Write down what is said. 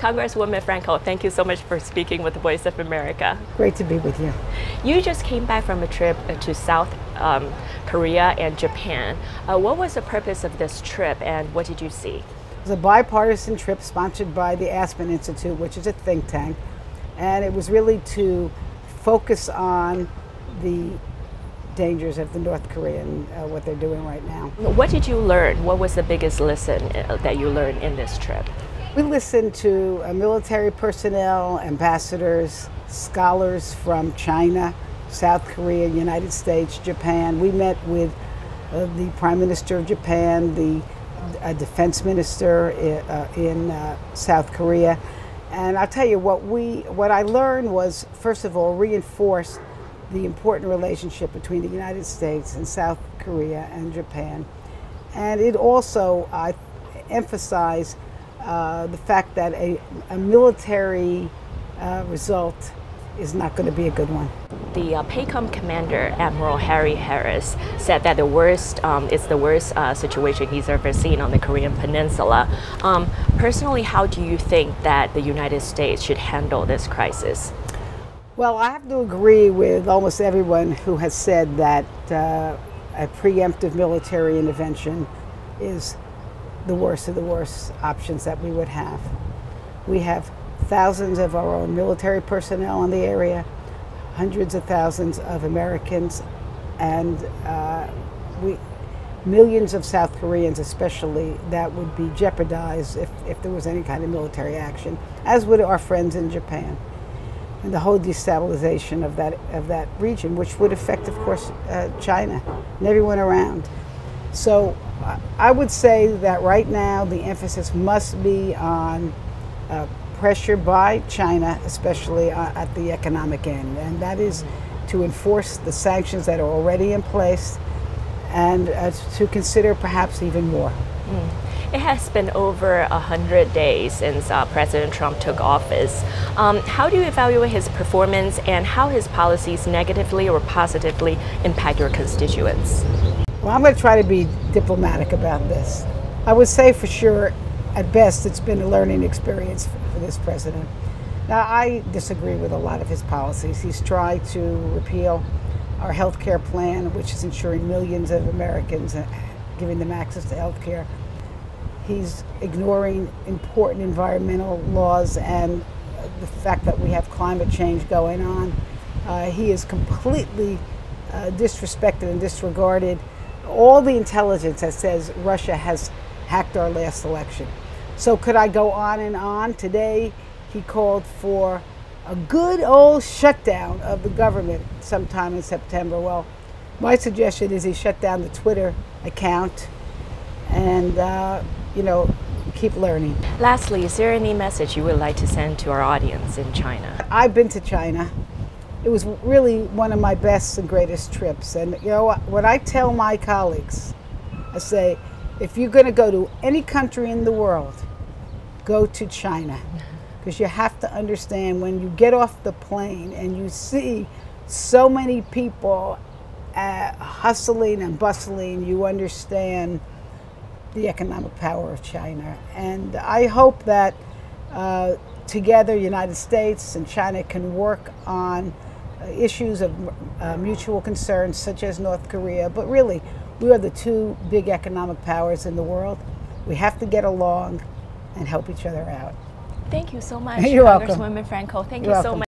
Congresswoman Frankel, thank you so much for speaking with the Voice of America. Great to be with you. You just came back from a trip to South Korea and Japan. What was the purpose of this trip and what did you see? It was a bipartisan trip sponsored by the Aspen Institute, which is a think tank, and it was really to focus on the dangers of the North Korean, what they're doing right now. What did you learn? What was the biggest lesson that you learned in this trip? We listened to military personnel, ambassadors, scholars from China, South Korea, United States, Japan. We met with the Prime Minister of Japan, the Defense Minister in South Korea. And I'll tell you what I learned was, first of all, reinforce the important relationship between the United States and South Korea and Japan. And it also emphasized the fact that a military result is not going to be a good one. The PACOM commander, Admiral Harry Harris, said that it's the worst situation he's ever seen on the Korean Peninsula. Personally, how do you think that the United States should handle this crisis? Well, I have to agree with almost everyone who has said that a preemptive military intervention is the worst of the worst options that we would have. We have thousands of our own military personnel in the area, hundreds of thousands of Americans, and millions of South Koreans especially that would be jeopardized if there was any kind of military action, as would our friends in Japan. And the whole destabilization of that region, which would affect, of course, China and everyone around. So I would say that right now the emphasis must be on pressure by China, especially at the economic end, and that is to enforce the sanctions that are already in place and to consider perhaps even more. It has been over 100 days since President Trump took office. How do you evaluate his performance and how his policies negatively or positively impact your constituents? Well, I'm going to try to be diplomatic about this. I would say for sure, at best, it's been a learning experience for this president. Now, I disagree with a lot of his policies. He's tried to repeal our health care plan, which is ensuring millions of Americans, giving them access to health care. He's ignoring important environmental laws and the fact that we have climate change going on. He has completely disrespected and disregarded all the intelligence that says Russia has hacked our last election. So could I go on and on? Today he called for a good old shutdown of the government sometime in September. Well, my suggestion is he shut down the Twitter account and keep learning. Lastly, is there any message you would like to send to our audience in China? I've been to China. It was really one of my best and greatest trips. And you know what I tell my colleagues, I say, if you're going to go to any country in the world, go to China. Because you have to understand, when you get off the plane and you see so many people hustling and bustling, you understand the economic power of China. And I hope that together United States and China can work on issues of mutual concerns such as North Korea. But really, we are the two big economic powers in the world. We have to get along and help each other out. Thank you so much, You're welcome. Congresswoman Frankel. Thank You're you so welcome. much.